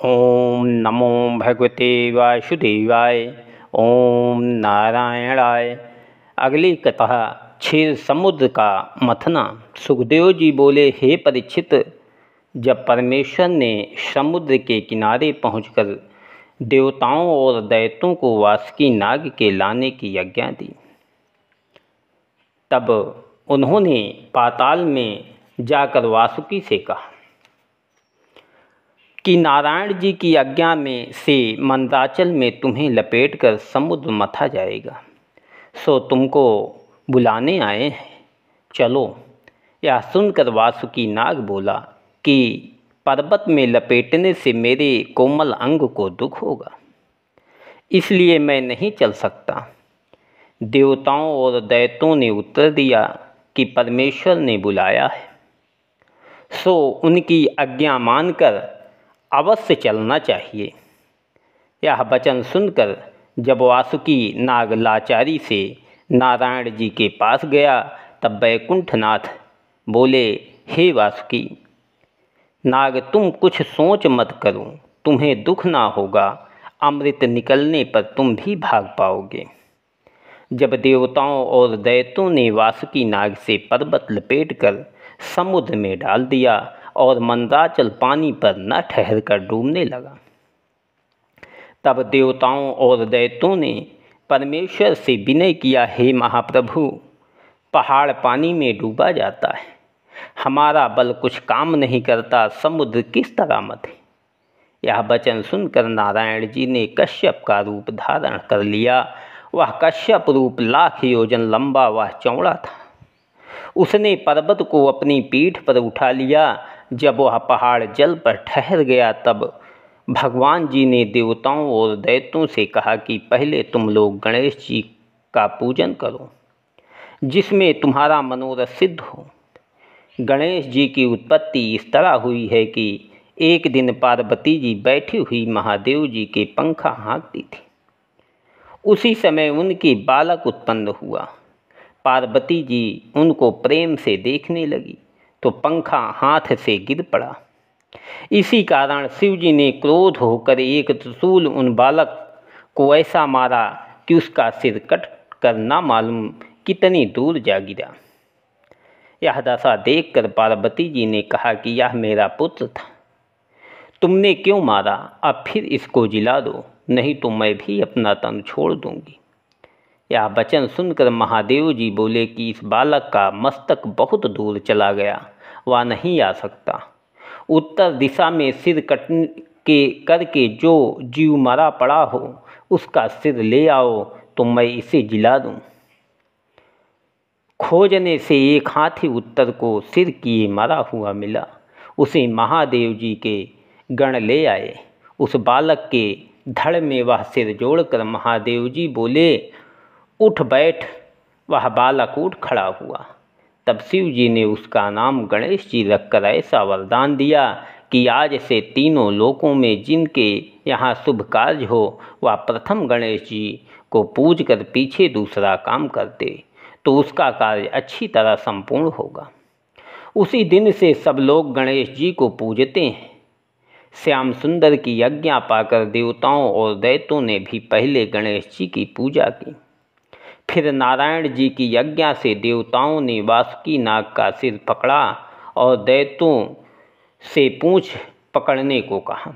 ओम नमो भगवते वासुदेवाय। ओम नारायणाय। अगली कथा क्षीर समुद्र का मथना। सुखदेव जी बोले, हे परीक्षित, जब परमेश्वर ने समुद्र के किनारे पहुंचकर देवताओं और दैत्यों को वासुकी नाग के लाने की आज्ञा दी, तब उन्होंने पाताल में जाकर वासुकी से कहा कि नारायण जी की आज्ञा में से मंदराचल में तुम्हें लपेटकर समुद्र मथा जाएगा, सो तुमको बुलाने आए हैं, चलो। यह सुनकर वासुकी नाग बोला कि पर्वत में लपेटने से मेरे कोमल अंग को दुख होगा, इसलिए मैं नहीं चल सकता। देवताओं और दैत्यों ने उत्तर दिया कि परमेश्वर ने बुलाया है, सो उनकी आज्ञा मानकर अवश्य चलना चाहिए। यह वचन सुनकर जब वासुकी नाग लाचारी से नारायण जी के पास गया, तब वैकुंठनाथ बोले, हे वासुकी नाग, तुम कुछ सोच मत करो, तुम्हें दुख ना होगा। अमृत निकलने पर तुम भी भाग पाओगे। जब देवताओं और दैत्यों ने वासुकी नाग से पर्वत लपेटकर समुद्र में डाल दिया और मंदराचल पानी पर न ठहर कर डूबने लगा, तब देवताओं और दैत्यों ने परमेश्वर से विनय किया, हे महाप्रभु, पहाड़ पानी में डूबा जाता है, हमारा बल कुछ काम नहीं करता, समुद्र किस तरह मथे। यह वचन सुनकर नारायण जी ने कश्यप का रूप धारण कर लिया। वह कश्यप रूप 1,00,000 योजन लंबा व चौड़ा था। उसने पर्वत को अपनी पीठ पर उठा लिया। जब वह पहाड़ जल पर ठहर गया, तब भगवान जी ने देवताओं और दैत्यों से कहा कि पहले तुम लोग गणेश जी का पूजन करो, जिसमें तुम्हारा मनोरथ सिद्ध हो। गणेश जी की उत्पत्ति इस तरह हुई है कि एक दिन पार्वती जी बैठी हुई महादेव जी के पंखा हाँकती थी। उसी समय उनकी बालक उत्पन्न हुआ। पार्वती जी उनको प्रेम से देखने लगी तो पंखा हाथ से गिर पड़ा। इसी कारण शिव जी ने क्रोध होकर एक त्रिशूल उन बालक को ऐसा मारा कि उसका सिर कट कर ना मालूम कितनी दूर जा गिरा। यह दशा देखकर पार्वती जी ने कहा कि यह मेरा पुत्र था, तुमने क्यों मारा? अब फिर इसको जिला दो, नहीं तो मैं भी अपना तन छोड़ दूंगी। यह वचन सुनकर महादेव जी बोले कि इस बालक का मस्तक बहुत दूर चला गया, वह नहीं आ सकता। उत्तर दिशा में सिर कट के करके जो जीव मरा पड़ा हो, उसका सिर ले आओ तो मैं इसे जिला दूं। खोजने से एक हाथी उत्तर को सिर किए मरा हुआ मिला। उसे महादेव जी के गण ले आए। उस बालक के धड़ में वह सिर जोड़कर महादेव जी बोले, उठ बैठ। वह बालक उठ खड़ा हुआ। तब शिव जी ने उसका नाम गणेश जी रखकर ऐसा वरदान दिया कि आज से तीनों लोकों में जिनके यहाँ शुभ कार्य हो, वह प्रथम गणेश जी को पूज कर पीछे दूसरा काम करते तो उसका कार्य अच्छी तरह संपूर्ण होगा। उसी दिन से सब लोग गणेश जी को पूजते हैं। श्याम सुंदर की आज्ञा पाकर देवताओं और दैत्यों ने भी पहले गणेश जी की पूजा की। फिर नारायण जी की आज्ञा से देवताओं ने वासुकी नाग का सिर पकड़ा और दैत्यों से पूंछ पकड़ने को कहा।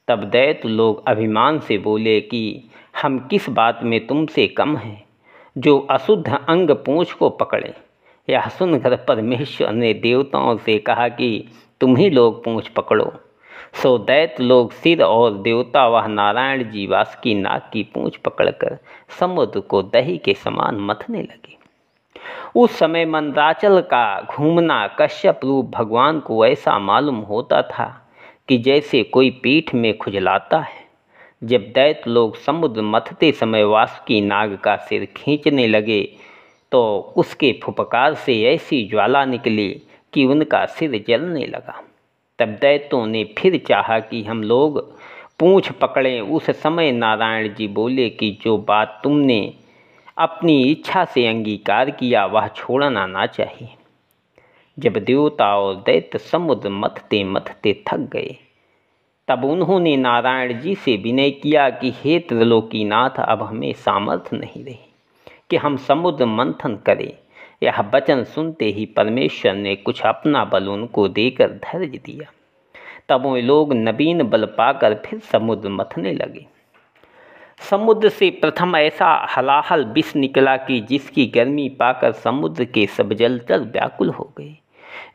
तब दैत्य लोग अभिमान से बोले कि हम किस बात में तुमसे कम हैं, जो अशुद्ध अंग पूंछ को पकड़े। यह सुनकर परमेश्वर ने देवताओं से कहा कि तुम ही लोग पूंछ पकड़ो। सो दैत्य लोग सिर और देवता वह नारायण जी वासुकी नाग की पूंछ पकड़कर समुद्र को दही के समान मथने लगे। उस समय मंदराचल का घूमना कश्यप रूप भगवान को ऐसा मालूम होता था कि जैसे कोई पीठ में खुजलाता है। जब दैत्य लोग समुद्र मथते समय वासुकी नाग का सिर खींचने लगे तो उसके फुफकार से ऐसी ज्वाला निकली कि उनका सिर जलने लगा। तब दैत्यों ने फिर चाहा कि हम लोग पूंछ पकड़ें। उस समय नारायण जी बोले कि जो बात तुमने अपनी इच्छा से अंगीकार किया, वह छोड़ना ना चाहिए। जब देवता और दैत्य समुद्र मथते मथते थक गए, तब उन्होंने नारायण जी से विनय किया कि हे त्रिलोकीनाथ, अब हमें सामर्थ्य नहीं रही कि हम समुद्र मंथन करें। यह वचन सुनते ही परमेश्वर ने कुछ अपना बल उनको देकर धैर्य दिया। तब वे लोग नवीन बल पाकर फिर समुद्र मथने लगे। समुद्र से प्रथम ऐसा हलाहल विष निकला कि जिसकी गर्मी पाकर समुद्र के सब जलचर व्याकुल हो गए।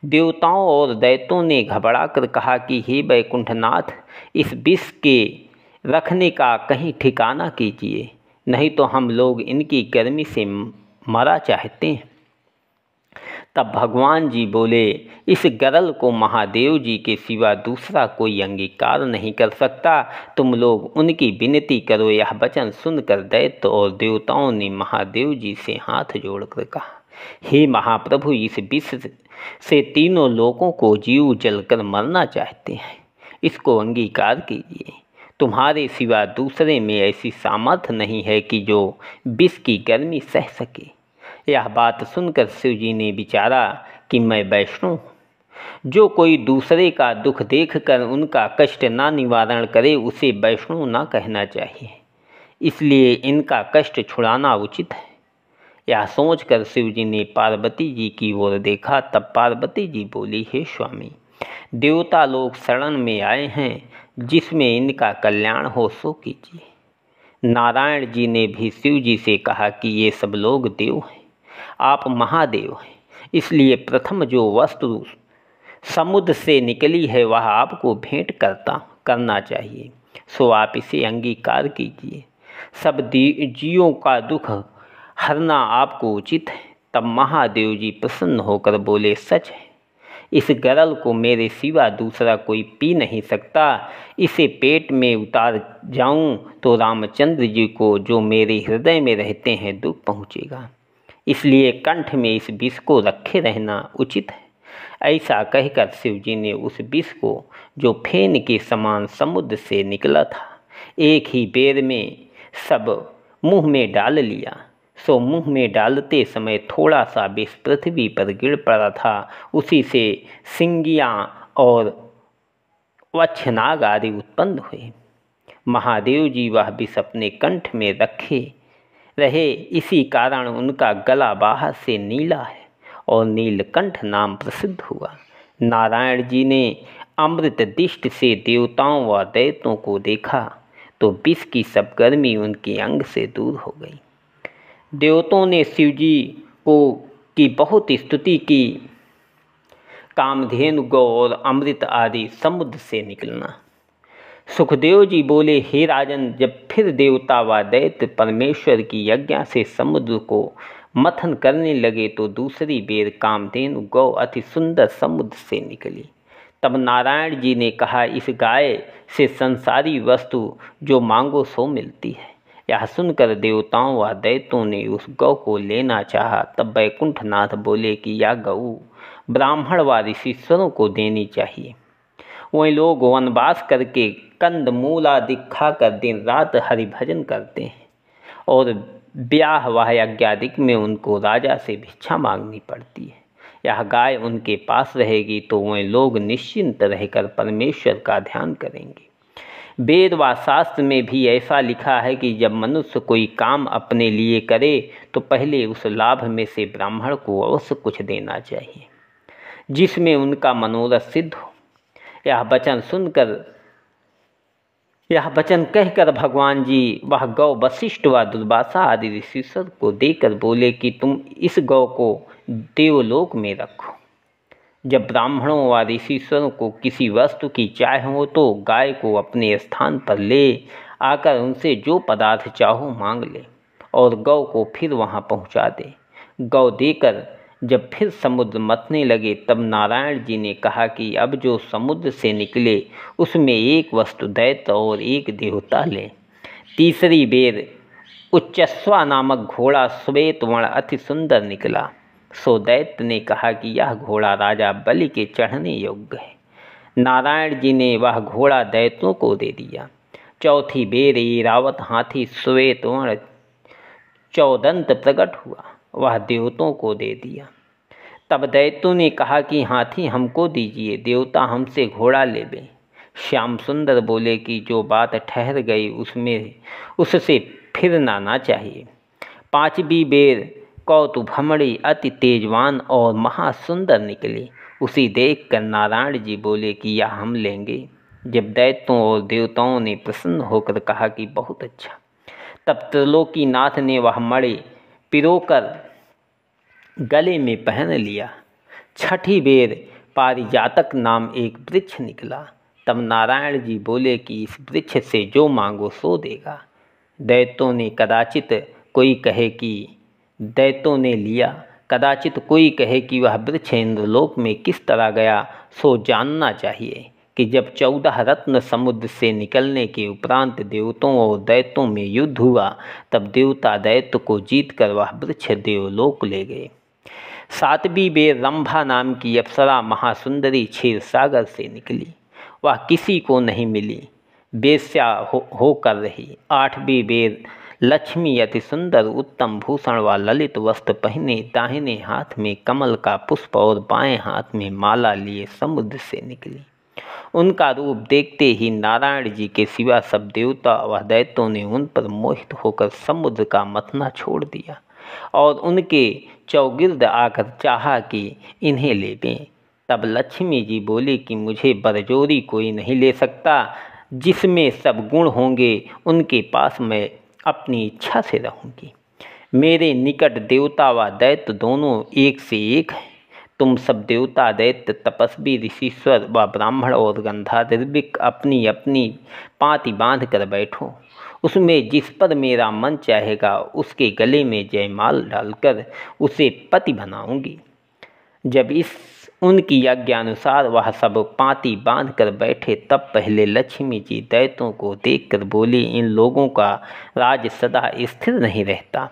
देवताओं और दैत्यों ने घबराकर कहा कि हे वैकुंठनाथ, इस विष के रखने का कहीं ठिकाना कीजिए, नहीं तो हम लोग इनकी गर्मी से मरा चाहते हैं। तब भगवान जी बोले, इस गरल को महादेव जी के सिवा दूसरा कोई अंगीकार नहीं कर सकता। तुम लोग उनकी विनती करो। यह वचन सुनकर दैत्य और देवताओं ने महादेव जी से हाथ जोड़कर कहा, हे महाप्रभु, इस विष से तीनों लोगों को जीव जलकर मरना चाहते हैं, इसको अंगीकार कीजिए। तुम्हारे सिवा दूसरे में ऐसी सामर्थ्य नहीं है कि जो विष की गर्मी सह सके। यह बात सुनकर शिव जी ने विचारा कि मैं वैष्णव हूँ, जो कोई दूसरे का दुख देखकर उनका कष्ट ना निवारण करे उसे वैष्णव ना कहना चाहिए, इसलिए इनका कष्ट छुड़ाना उचित है। यह सोचकर शिव जी ने पार्वती जी की ओर देखा। तब पार्वती जी बोली, हे स्वामी, देवता लोग शरण में आए हैं, जिसमें इनका कल्याण हो सो कीजिए। नारायण जी ने भी शिव जी से कहा कि ये सब लोग देव हैं, आप महादेव हैं, इसलिए प्रथम जो वस्तु समुद्र से निकली है वह आपको भेंट करना चाहिए, सो आप इसे अंगीकार कीजिए। सब जीवों का दुख हरना आपको उचित है। तब महादेव जी प्रसन्न होकर बोले, सच है, इस गरल को मेरे सिवा दूसरा कोई पी नहीं सकता। इसे पेट में उतार जाऊं तो रामचंद्र जी को, जो मेरे हृदय में रहते हैं, दुख पहुँचेगा, इसलिए कंठ में इस विष को रखे रहना उचित है। ऐसा कहकर शिव जी ने उस विष को, जो फेन के समान समुद्र से निकला था, एक ही बेर में सब मुंह में डाल लिया। सो मुंह में डालते समय थोड़ा सा विष पृथ्वी पर गिर पड़ा था। उसी से सिंगियाँ और वक्षनाग आदि उत्पन्न हुए। महादेव जी वह विष अपने कंठ में रखे रहे, इसी कारण उनका गला बाहर से नीला है और नीलकंठ नाम प्रसिद्ध हुआ। नारायण जी ने अमृत दृष्टि से देवताओं व दैत्यों को देखा तो विष की सब गर्मी उनके अंग से दूर हो गई। देवताओं ने शिव जी की बहुत स्तुति की। कामधेनु गौ और अमृत आदि समुद्र से निकलना। सुखदेव जी बोले, हे राजन, जब फिर देवता व दैत्य परमेश्वर की आज्ञा से समुद्र को मथन करने लगे तो दूसरी बेर कामधेनु गौ अति सुंदर समुद्र से निकली। तब नारायण जी ने कहा, इस गाय से संसारी वस्तु जो मांगो सो मिलती है। यह सुनकर देवताओं व दैत्यों ने उस गौ को लेना चाहा। तब वैकुंठनाथ बोले कि यह गऊ ब्राह्मण व ऋषीश्वरों को देनी चाहिए। वही लोग वनवास करके कंद मूल आदि खाकर दिन रात हरिभजन करते हैं और ब्याह व यज्ञादिक में उनको राजा से भिक्षा मांगनी पड़ती है। यह गाय उनके पास रहेगी तो वह लोग निश्चिंत रहकर परमेश्वर का ध्यान करेंगे। वेद व शास्त्र में भी ऐसा लिखा है कि जब मनुष्य कोई काम अपने लिए करे तो पहले उस लाभ में से ब्राह्मण को अवश्य कुछ देना चाहिए, जिसमें उनका मनोरथ सिद्ध हो। यह वचन कहकर भगवान जी वह गौ वशिष्ठ व दुर्वासा आदि ऋषिश्वर को देकर बोले कि तुम इस गौ को देवलोक में रखो। जब ब्राह्मणों व ऋषिश्वरों को किसी वस्तु की चाह हो तो गाय को अपने स्थान पर ले आकर उनसे जो पदार्थ चाहो मांग ले और गौ को फिर वहाँ पहुँचा दे। गौ देकर जब फिर समुद्र मथने लगे तब नारायण जी ने कहा कि अब जो समुद्र से निकले उसमें एक वस्तु दैत्य और एक देवता ले। तीसरी बेर उच्चस्वा नामक घोड़ा श्वेत वर्ण अति सुंदर निकला। सो दैत्य ने कहा कि यह घोड़ा राजा बलि के चढ़ने योग्य है। नारायण जी ने वह घोड़ा दैत्यों को दे दिया। चौथी बेर ऐरावत हाथी श्वेत वर्ण चौदंत प्रकट हुआ, वह देवताओं को दे दिया। तब दैत्यों ने कहा कि हाथी हमको दीजिए, देवता हमसे घोड़ा लेवे। श्याम सुंदर बोले कि जो बात ठहर गई उससे फिरना ना चाहिए। पांचवी बेर कौतुभमणि अति तेजवान और महासुंदर निकली। उसी देखकर नारायण जी बोले कि यह हम लेंगे। जब दैत्यों और देवताओं ने प्रसन्न होकर कहा कि बहुत अच्छा, तब त्रिलोकीनाथ ने वह मणि पिरोकर गले में पहन लिया। छठी बेर पारिजातक नाम एक वृक्ष निकला। तब नारायण जी बोले कि इस वृक्ष से जो मांगो सो देगा। दैत्यों ने लिया। कदाचित कोई कहे कि वह वृक्ष इंद्रलोक में किस तरह गया, सो जानना चाहिए कि जब 14 रत्न समुद्र से निकलने के उपरांत देवताओं और दैत्यों में युद्ध हुआ, तब देवता दैत्य को जीतकर वह वृक्ष देवलोक ले गए। 7वीं बेर रंभा नाम की अप्सरा महासुंदरी क्षीर सागर से निकली। वह किसी को नहीं मिली, बेश्या होकर रही। 8वीं बेर लक्ष्मी अति सुंदर उत्तम भूषण व ललित वस्त्र पहने, दाहिने हाथ में कमल का पुष्प और बाएं हाथ में माला लिए समुद्र से निकली। उनका रूप देखते ही नारायण जी के सिवा सब देवता व दैत्यों ने उन पर मोहित होकर समुद्र का मथना छोड़ दिया और उनके चौगिर्द आकर चाहा कि इन्हें ले लें। तब लक्ष्मी जी बोली कि मुझे बरजोरी कोई नहीं ले सकता। जिसमें सब गुण होंगे उनके पास मैं अपनी इच्छा से रहूँगी। मेरे निकट देवता व दैत्य दोनों एक से एक हैं। तुम सब देवता दैत्य तपस्वी ऋषीश्वर व ब्राह्मण और गंधर्विक अपनी अपनी पाँति बांध कर बैठो। उसमें जिस पर मेरा मन चाहेगा उसके गले में जयमाल डालकर उसे पति बनाऊंगी। जब उनकी आज्ञानुसार वह सब पाँति बांध कर बैठे, तब पहले लक्ष्मी जी दैत्यों को देखकर बोली, इन लोगों का राज सदा स्थिर नहीं रहता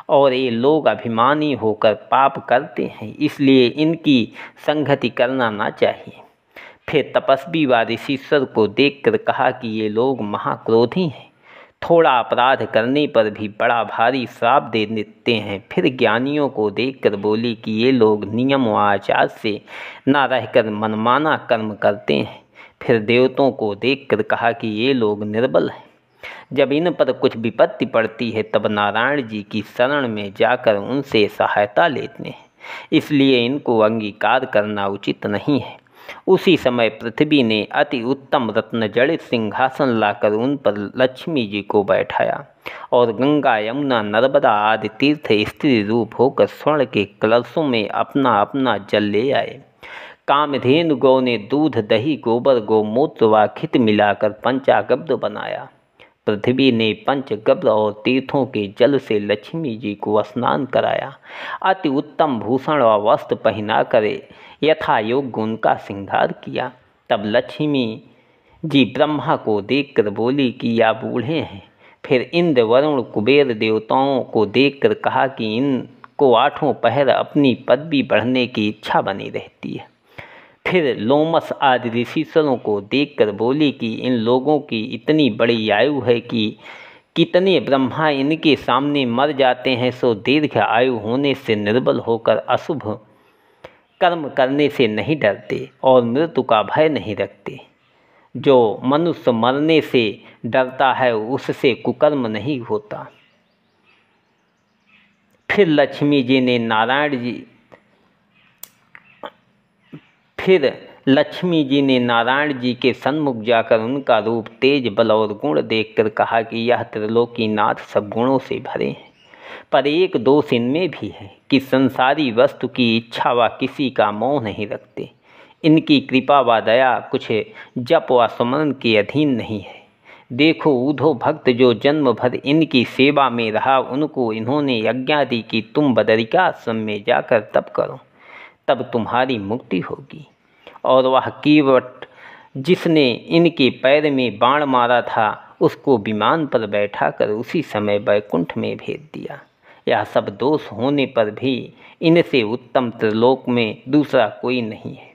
और ये लोग अभिमानी होकर पाप करते हैं, इसलिए इनकी संगति करना ना चाहिए। फिर तपस्वी व ऋषीश्वर को देखकर कहा कि ये लोग महाक्रोधी हैं, थोड़ा अपराध करने पर भी बड़ा भारी श्राप दे देते हैं। फिर ज्ञानियों को देखकर बोली कि ये लोग नियम व आचार से ना रहकर मनमाना कर्म करते हैं। फिर देवताओं को देखकर कहा कि ये लोग निर्बल हैं। जब इन पर कुछ विपत्ति पड़ती है तब नारायण जी की शरण में जाकर उनसे सहायता लेते हैं, इसलिए इनको अंगीकार करना उचित नहीं है। उसी समय पृथ्वी ने अति उत्तम रत्न जड़ित सिंहासन लाकर उन पर लक्ष्मी जी को बैठाया और गंगा यमुना नर्मदा आदि तीर्थ स्त्री रूप होकर स्वर्ण के कलशों में अपना अपना जल ले आए। कामधेनु गौ ने दूध दही गोबर गोमूत्र व खित मिलाकर पंचागब्र बनाया। पृथ्वी ने पंचगब्र और तीर्थों के जल से लक्ष्मी जी को स्नान कराया। अति उत्तम भूषण व वस्त्र पहनाकर यथा योग्य उनका श्रृंगार किया। तब लक्ष्मी जी ब्रह्मा को देखकर बोली कि या बूढ़े हैं। फिर इंद्र वरुण कुबेर देवताओं को देखकर कहा कि इनको 8 पहर अपनी पदवी बढ़ने की इच्छा बनी रहती है। फिर लोमस आदि ऋषीश्वरों को देखकर बोली कि इन लोगों की इतनी बड़ी आयु है कि कितने ब्रह्मा इनके सामने मर जाते हैं, सो दीर्घ आयु होने से निर्बल होकर अशुभ कर्म करने से नहीं डरते और मृत्यु का भय नहीं रखते। जो मनुष्य मरने से डरता है उससे कुकर्म नहीं होता। फिर लक्ष्मी जी ने नारायण जी के सन्मुख जाकर उनका रूप तेज बल और गुण देखकर कहा कि यह त्रिलोकीनाथ सब गुणों से भरे हैं, पर एक दोष इनमें भी है कि संसारी वस्तु की इच्छा व किसी का मोह नहीं रखते। इनकी कृपा व दया कुछ जप व स्मरण के अधीन नहीं है। देखो ऊधो भक्त जो जन्म भर इनकी सेवा में रहा, उनको इन्होंने आज्ञा दी कि तुम बदरिका आश्रम में जाकर तप करो, तब तुम्हारी मुक्ति होगी। और वह कीवट जिसने इनके पैर में बाण मारा था उसको विमान पर बैठाकर उसी समय वैकुंठ में भेज दिया। यह सब दोष होने पर भी इनसे उत्तम त्रिलोक में दूसरा कोई नहीं है,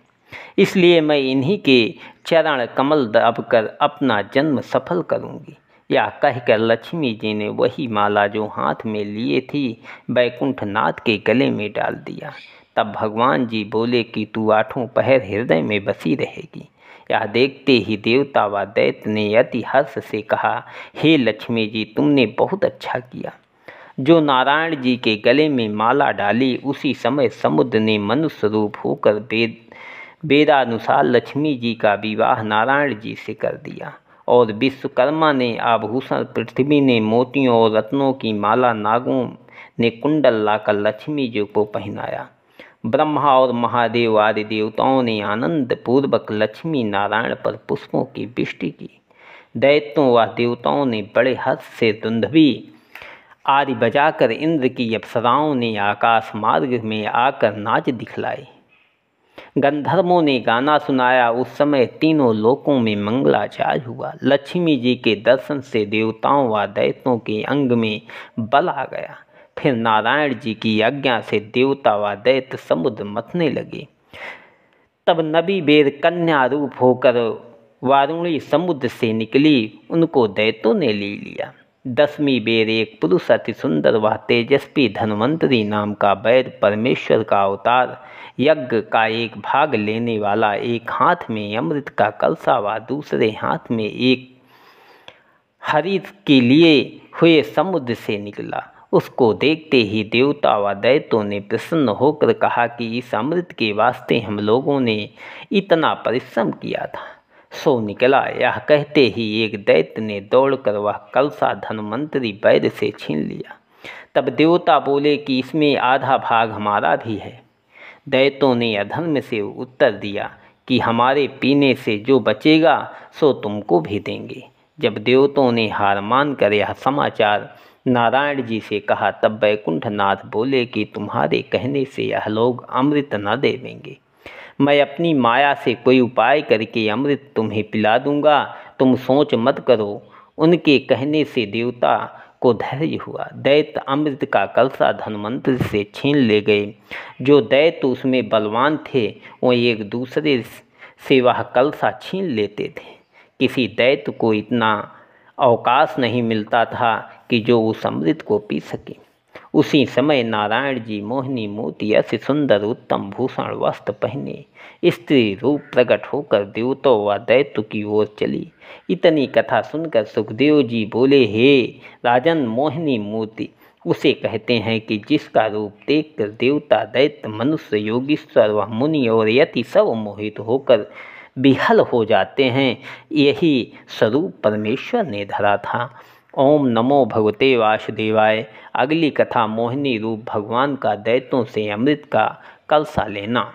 इसलिए मैं इन्हीं के चरण कमल दबकर अपना जन्म सफल करूंगी। यह कहकर लक्ष्मी जी ने वही माला जो हाथ में लिए थी वैकुंठनाथ के गले में डाल दिया। तब भगवान जी बोले कि तू 8 पहर हृदय में बसी रहेगी। यह देखते ही देवता व दैत्य ने अति हर्ष से कहा, हे लक्ष्मी जी, तुमने बहुत अच्छा किया। जो नारायण जी के गले में माला डाली, उसी समय समुद्र ने मनुष्य रूप होकर वेदानुसार लक्ष्मी जी का विवाह नारायण जी से कर दिया और विश्वकर्मा ने आभूषण, पृथ्वी ने मोतियों और रत्नों की माला, नागों ने कुंडल लाकर लक्ष्मी जी को पहनाया। ब्रह्मा और महादेव आदि देवताओं ने आनंद पूर्वक लक्ष्मी नारायण पर पुष्पों की वृष्टि की। दैत्यों व देवताओं ने बड़े हर्ष से दुंदुभी आदि बजाकर इंद्र की अप्सराओं ने आकाश मार्ग में आकर नाच दिखलाई। गंधर्वों ने गाना सुनाया। उस समय तीनों लोकों में मंगलाचार हुआ। लक्ष्मी जी के दर्शन से देवताओं व दैत्यों के अंग में बल आ गया। फिर नारायण जी की आज्ञा से देवता व दैत्य समुद्र मथने लगे। तब नबी बेर कन्या रूप होकर वारुणी समुद्र से निकली, उनको दैत्यों ने ले लिया। 10वीं बेर एक पुरुष अति सुंदर व तेजस्वी धन्वंतरी नाम का वैद्य परमेश्वर का अवतार, यज्ञ का एक भाग लेने वाला, एक हाथ में अमृत का कलसा व दूसरे हाथ में एक हरित के लिए हुए समुद्र से निकला। उसको देखते ही देवता व दैत्यों ने प्रसन्न होकर कहा कि इस अमृत के वास्ते हम लोगों ने इतना परिश्रम किया था, सो निकला। यह कहते ही एक दैत्य ने दौड़कर वह कलसा धन्वंतरी वैद्य से छीन लिया। तब देवता बोले कि इसमें आधा भाग हमारा भी है। दैत्यों ने अधर्म से उत्तर दिया कि हमारे पीने से जो बचेगा सो तुमको भी देंगे। जब देवताओं ने हार मानकर यह समाचार नारायण जी से कहा, तब वैकुंठनाथ बोले कि तुम्हारे कहने से यह लोग अमृत न देवेंगे। मैं अपनी माया से कोई उपाय करके अमृत तुम्हें पिला दूंगा, तुम सोच मत करो। उनके कहने से देवता को धैर्य हुआ। दैत्य अमृत का कलसा धन्वंतरि से छीन ले गए। जो दैत्य उसमें बलवान थे, वो एक दूसरे से वह कलसा छीन लेते थे। किसी दैत्य को इतना अवकाश नहीं मिलता था कि जो उस अमृत को पी सके। उसी समय नारायण जी मोहिनी मोती अति सुंदर उत्तम भूषण वस्त्र पहने स्त्री रूप प्रकट होकर देवताओं व दैत्य की ओर चली। इतनी कथा सुनकर सुखदेव जी बोले, हे राजन, मोहिनी मूर्ति उसे कहते हैं कि जिसका रूप देखकर देवता, दैत्य, मनुष्य, योगीश्वर व मुनि और यति सब मोहित होकर विहल हो जाते हैं। यही स्वरूप परमेश्वर ने धरा था। ओम नमो भगवते वासुदेवाय। अगली कथा मोहिनी रूप भगवान का दैत्यों से अमृत का कलसा लेना।